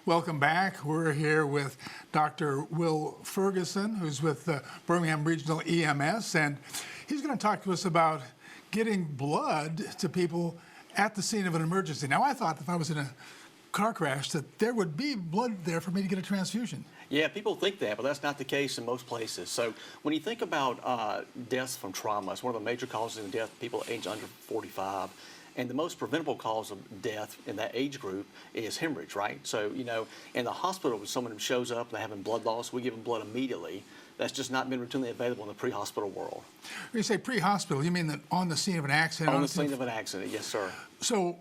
Welcome back. We're here with Dr. Will Ferguson, who's with the Birmingham Regional EMS, and he's going to talk to us about getting blood to people at the scene of an emergency. Now, I thought if I was in a car crash that there would be blood there for me to get a transfusion. Yeah, people think that, but that's not the case in most places. So when you think about deaths from trauma, it's one of the major causes of death, people age under 45. And the most preventable cause of death in that age group is hemorrhage, right? So, you know, in the hospital, when someone shows up and they're having blood loss, we give them blood immediately. That's just not been routinely available in the pre-hospital world. When you say pre-hospital, you mean that on the scene of an accident? On the scene of an accident, yes, sir. So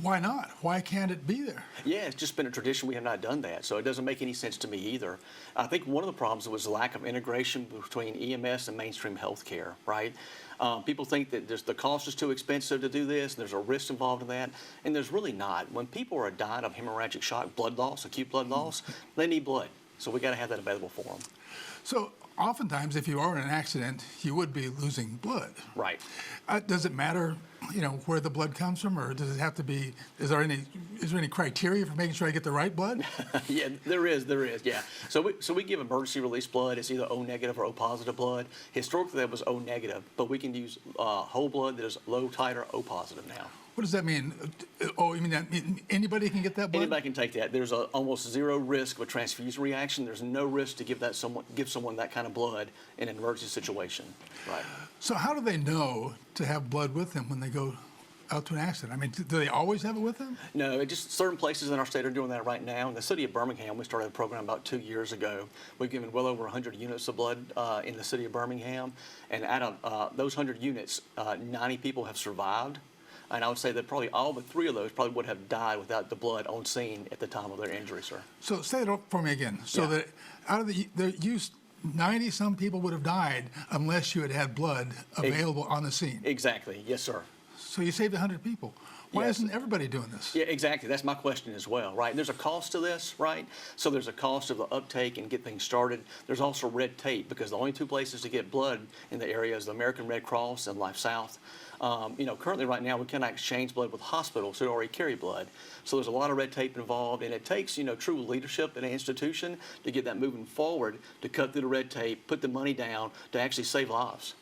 why not? Why can't it be there? Yeah, it's just been a tradition. We have not done that, so it doesn't make any sense to me either. I think one of the problems was the lack of integration between EMS and mainstream healthcare, right? People think that the cost is too expensive to do this, and there's a risk involved in that, and there's really not. When people are dying of hemorrhagic shock, blood loss, acute blood loss, they need blood, so we got to have that available for them. So oftentimes, if you are in an accident, you would be losing blood. Right. Does it matter, you know, where the blood comes from, or does it have to be? Is there any criteria for making sure I get the right blood? Yeah, there is. Yeah. So we give emergency release blood. It's either O negative or O positive blood. Historically, that was O negative, but we can use whole blood that is low titer O positive now. What does that mean? Oh, you mean that anybody can get that blood? Anybody can take that. There's almost zero risk of a transfusion reaction. There's no risk to give someone that kind of blood in an emergency situation. Right. So how do they know to have blood with them when they go out to an accident? I mean, do they always have it with them? No, just certain places in our state are doing that right now. In the city of Birmingham, we started a program about 2 years ago. We've given well over 100 units of blood in the city of Birmingham, and out of those 100 units, 90 people have survived. And I would say that probably all but 3 of those probably would have died without the blood on scene at the time of their injury, sir. So say that for me again. So Yeah. that out of the use, 90-some people would have died unless you had had blood available on the scene. Exactly. Yes, sir. So you saved 100 people. Why Yes. isn't everybody doing this? Yeah, exactly. That's my question as well, right? There's a cost to this, right? So there's a cost of the uptake and get things started. There's also red tape because the only 2 places to get blood in the area is the American Red Cross and Life South. You know, currently right now we cannot exchange blood with hospitals who already carry blood. So there's a lot of red tape involved, and it takes, you know, true leadership in an institution to get that moving forward, to cut through the red tape, put the money down, to actually save lives.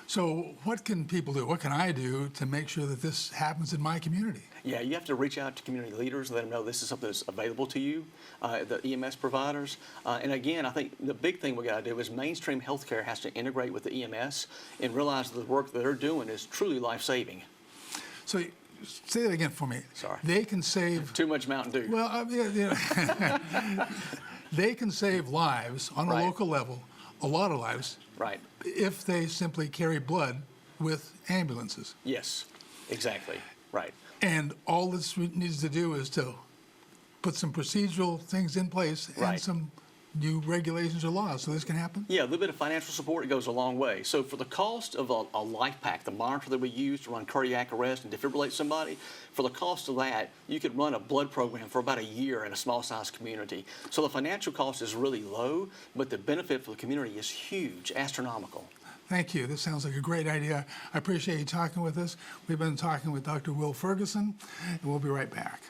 So what can people do? What can I do to make sure that this happens in my community? Yeah, you have to reach out to community leaders and let them know this is something that's available to you, the EMS providers. And again, I think the big thing we got to do is mainstream healthcare has to integrate with the EMS and realize that the work that they're doing is truly life-saving. So say that again for me. Sorry. They can save... Too much Mountain Dew. Well, yeah. They can save lives on a Right. local level, a lot of lives, Right. if they simply carry blood with ambulances. Yes, exactly. Right. And all this needs to do is to put some procedural things in place and Right. some new regulations or laws so this can happen? Yeah, a little bit of financial support goes a long way. So for the cost of a life pack, the monitor that we use to run cardiac arrest and defibrillate somebody, for the cost of that, you could run a blood program for about a year in a small-sized community. So the financial cost is really low, but the benefit for the community is huge, astronomical. Thank you. This sounds like a great idea. I appreciate you talking with us. We've been talking with Dr. Will Ferguson, and we'll be right back.